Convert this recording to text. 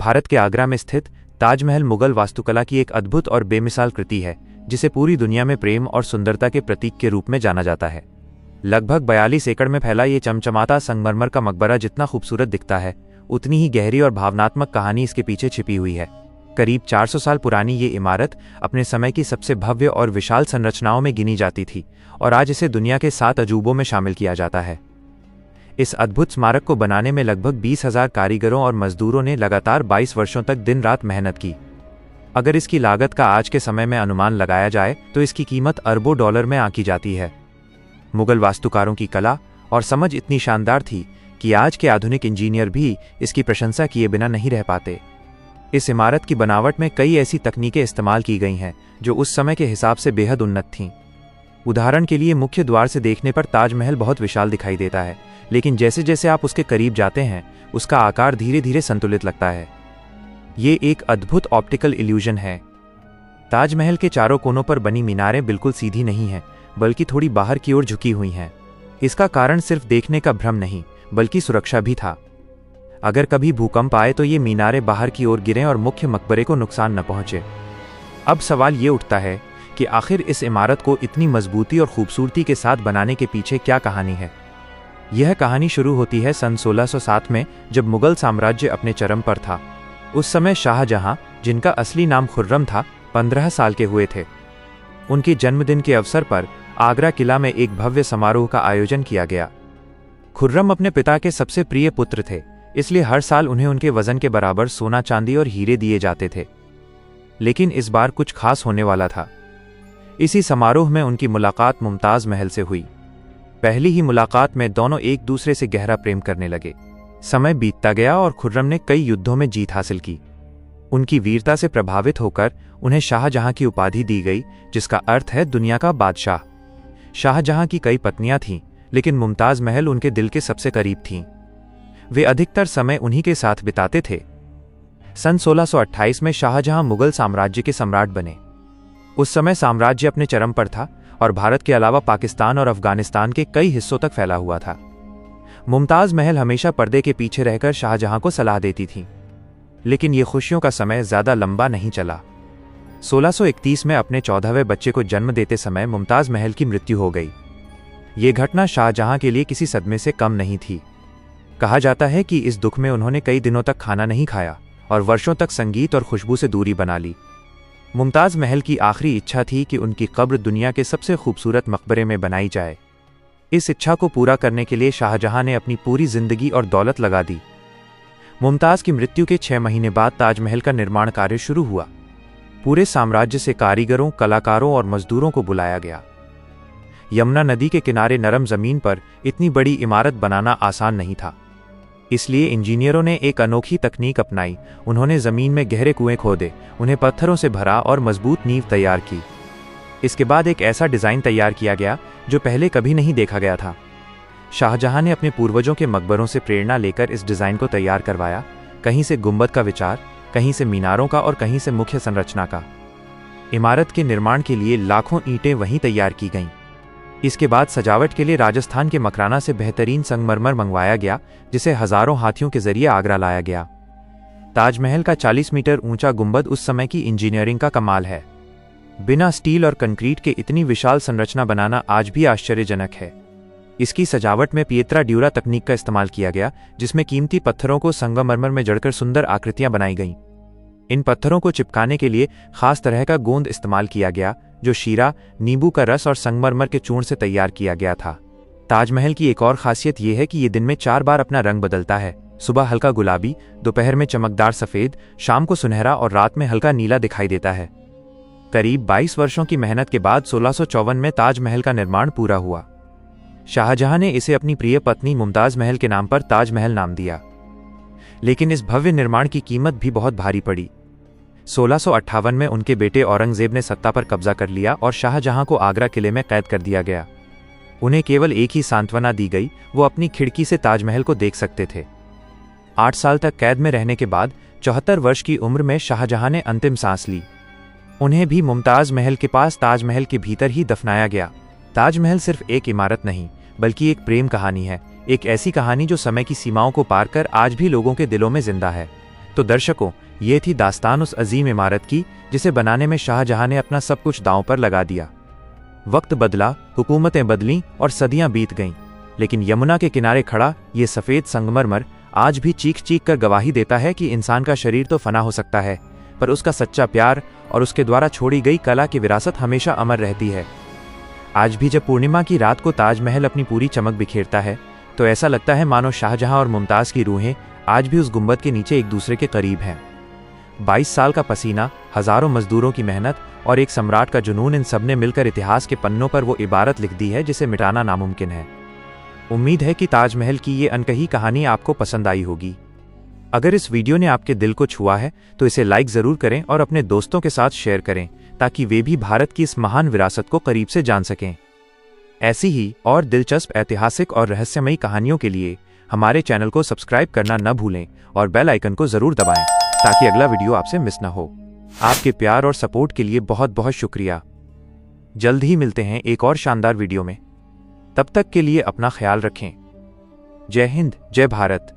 भारत के आगरा में स्थित ताजमहल मुगल वास्तुकला की एक अद्भुत और बेमिसाल कृति है, जिसे पूरी दुनिया में प्रेम और सुंदरता के प्रतीक के रूप में जाना जाता है। लगभग 42 एकड़ में फैला ये चमचमाता संगमरमर का मकबरा जितना खूबसूरत दिखता है, उतनी ही गहरी और भावनात्मक कहानी इसके पीछे छिपी हुई है। करीब 400 साल पुरानी ये इमारत अपने समय की सबसे भव्य और विशाल संरचनाओं में गिनी जाती थी और आज इसे दुनिया के 7 अजूबों में शामिल किया जाता है। इस अद्भुत स्मारक को बनाने में लगभग 20,000 कारीगरों और मजदूरों ने लगातार 22 वर्षों तक दिन रात मेहनत की। अगर इसकी लागत का आज के समय में अनुमान लगाया जाए तो इसकी कीमत अरबों डॉलर में आंकी जाती है। मुगल वास्तुकारों की कला और समझ इतनी शानदार थी कि आज के आधुनिक इंजीनियर भी इसकी प्रशंसा किए बिना नहीं रह पाते। इस इमारत की बनावट में कई ऐसी तकनीकें इस्तेमाल की गई हैं जो उस समय के हिसाब से बेहद उन्नत थीं। उदाहरण के लिए मुख्य द्वार से देखने पर ताजमहल बहुत विशाल दिखाई देता है, लेकिन जैसे जैसे आप उसके करीब जाते हैं उसका आकार धीरे धीरे संतुलित लगता है। ये एक अद्भुत ऑप्टिकल इल्यूजन है। ताजमहल के चारों कोनों पर बनी मीनारें बिल्कुल सीधी नहीं हैं, बल्कि थोड़ी बाहर की ओर झुकी हुई हैं। इसका कारण सिर्फ देखने का भ्रम नहीं, बल्कि सुरक्षा भी था। अगर कभी भूकंप आए तो ये मीनारें बाहर की ओर गिरें और मुख्य मकबरे को नुकसान न पहुंचे। अब सवाल ये उठता है कि आखिर इस इमारत को इतनी मजबूती और खूबसूरती के साथ बनाने के पीछे क्या कहानी है। यह कहानी शुरू होती है सन 1607 में, जब मुगल साम्राज्य अपने चरम पर था। उस समय शाहजहां, जिनका असली नाम खुर्रम था, 15 साल के हुए थे। उनके जन्मदिन के अवसर पर आगरा किला में एक भव्य समारोह का आयोजन किया गया। खुर्रम अपने पिता के सबसे प्रिय पुत्र थे, इसलिए हर साल उन्हें उनके वजन के बराबर सोना, चांदी और हीरे दिए जाते थे। लेकिन इस बार कुछ खास होने वाला था। इसी समारोह में उनकी मुलाकात मुमताज महल से हुई। पहली ही मुलाकात में दोनों एक दूसरे से गहरा प्रेम करने लगे। समय बीतता गया और खुर्रम ने कई युद्धों में जीत हासिल की। उनकी वीरता से प्रभावित होकर उन्हें शाहजहां की उपाधि दी गई, जिसका अर्थ है दुनिया का बादशाह। शाहजहां की कई पत्नियां थीं, लेकिन मुमताज महल उनके दिल के सबसे करीब थीं। वे अधिकतर समय उन्हीं के साथ बिताते थे। सन 1628 में शाहजहां मुगल साम्राज्य के सम्राट बने। उस समय साम्राज्य अपने चरम पर था और भारत के अलावा पाकिस्तान और अफगानिस्तान के कई हिस्सों तक फैला हुआ था। मुमताज महल हमेशा पर्दे के पीछे रहकर शाहजहां को सलाह देती थीं, लेकिन ये खुशियों का समय ज्यादा लंबा नहीं चला। 1631 में अपने 14वें बच्चे को जन्म देते समय मुमताज महल की मृत्यु हो गई। ये घटना शाहजहां के लिए किसी सदमे से कम नहीं थी। कहा जाता है कि इस दुख में उन्होंने कई दिनों तक खाना नहीं खाया और वर्षों तक संगीत और खुशबू से दूरी बना ली। मुमताज महल की आखिरी इच्छा थी कि उनकी कब्र दुनिया के सबसे खूबसूरत मकबरे में बनाई जाए। इस इच्छा को पूरा करने के लिए शाहजहां ने अपनी पूरी जिंदगी और दौलत लगा दी। मुमताज की मृत्यु के 6 महीने बाद ताजमहल का निर्माण कार्य शुरू हुआ। पूरे साम्राज्य से कारीगरों, कलाकारों और मजदूरों को बुलाया गया। यमुना नदी के किनारे नरम जमीन पर इतनी बड़ी इमारत बनाना आसान नहीं था, इसलिए इंजीनियरों ने एक अनोखी तकनीक अपनाई। उन्होंने जमीन में गहरे कुएं खोदे, उन्हें पत्थरों से भरा और मजबूत नींव तैयार की। इसके बाद एक ऐसा डिजाइन तैयार किया गया जो पहले कभी नहीं देखा गया था। शाहजहां ने अपने पूर्वजों के मकबरों से प्रेरणा लेकर इस डिजाइन को तैयार करवाया। कहीं से गुंबद का विचार, कहीं से मीनारों का और कहीं से मुख्य संरचना का। इमारत के निर्माण के लिए लाखों ईंटें वहीं तैयार की गईं। इसके बाद सजावट के लिए राजस्थान के मकराना से बेहतरीन संगमरमर मंगवाया गया, जिसे हजारों हाथियों के जरिए आगरा लाया गया। ताजमहल का 40 मीटर ऊंचा गुंबद उस समय की इंजीनियरिंग का कमाल है। बिना स्टील और कंक्रीट के इतनी विशाल संरचना बनाना आज भी आश्चर्यजनक है। इसकी सजावट में पिएत्रा ड्यूरा तकनीक का इस्तेमाल किया गया, जिसमें कीमती पत्थरों को संगमरमर में जड़कर सुंदर आकृतियां बनाई गईं। इन पत्थरों को चिपकाने के लिए खास तरह का गोंद इस्तेमाल किया गया, जो शीरा, नींबू का रस और संगमरमर के चूर्ण से तैयार किया गया था। ताजमहल की एक और खासियत यह है कि ये दिन में 4 बार अपना रंग बदलता है। सुबह हल्का गुलाबी, दोपहर में चमकदार सफेद, शाम को सुनहरा और रात में हल्का नीला दिखाई देता है। करीब 22 वर्षों की मेहनत के बाद 1654 में ताजमहल का निर्माण पूरा हुआ। शाहजहां ने इसे अपनी प्रिय पत्नी मुमताज महल के नाम पर ताजमहल नाम दिया। लेकिन इस भव्य निर्माण की कीमत भी बहुत भारी पड़ी। 1658 में उनके बेटे औरंगजेब ने सत्ता पर कब्जा कर लिया और शाहजहां को आगरा किले में कैद कर दिया गया। उन्हें केवल एक ही सांत्वना दी गई, वो अपनी खिड़की से ताजमहल को देख सकते थे। 8 साल तक कैद में रहने के बाद 74 वर्ष की उम्र में शाहजहां ने अंतिम सांस ली। उन्हें भी मुमताज महल के पास ताजमहल के भीतर ही दफनाया गया। ताजमहल सिर्फ एक इमारत नहीं, बल्कि एक प्रेम कहानी है। एक ऐसी कहानी जो समय की सीमाओं को पार कर आज भी लोगों के दिलों में जिंदा है। तो दर्शकों, ये थी दास्तान उस अजीम इमारत की जिसे बनाने में शाहजहां ने अपना सब कुछ दांव पर लगा दिया। वक्त बदला, हुकूमतें बदलीं और सदियां बीत गईं, लेकिन यमुना के किनारे खड़ा ये सफ़ेद संगमरमर आज भी चीख चीख कर गवाही देता है कि इंसान का शरीर तो फना हो सकता है, पर उसका सच्चा प्यार और उसके द्वारा छोड़ी गई कला की विरासत हमेशा अमर रहती है। आज भी जब पूर्णिमा की रात को ताजमहल अपनी पूरी चमक बिखेरता है, तो ऐसा लगता है मानो शाहजहां और मुमताज़ की रूहें आज भी उस गुंबद के नीचे एक दूसरे के करीब हैं। 22 साल का पसीना, हजारों मजदूरों की मेहनत और एक सम्राट का जुनून, इन सब ने मिलकर इतिहास के पन्नों पर वो इबारत लिख दी है जिसे मिटाना नामुमकिन है। उम्मीद है कि ताजमहल की ये अनकही कहानी आपको पसंद आई होगी। अगर इस वीडियो ने आपके दिल को छुआ है तो इसे लाइक ज़रूर करें और अपने दोस्तों के साथ शेयर करें, ताकि वे भी भारत की इस महान विरासत को करीब से जान सकें। ऐसी ही और दिलचस्प ऐतिहासिक और रहस्यमयी कहानियों के लिए हमारे चैनल को सब्सक्राइब करना न भूलें और बेल आइकन को ज़रूर दबाएं, ताकि अगला वीडियो आपसे मिस न हो। आपके प्यार और सपोर्ट के लिए बहुत बहुत शुक्रिया। जल्द ही मिलते हैं एक और शानदार वीडियो में। तब तक के लिए अपना ख्याल रखें। जय हिंद, जय भारत।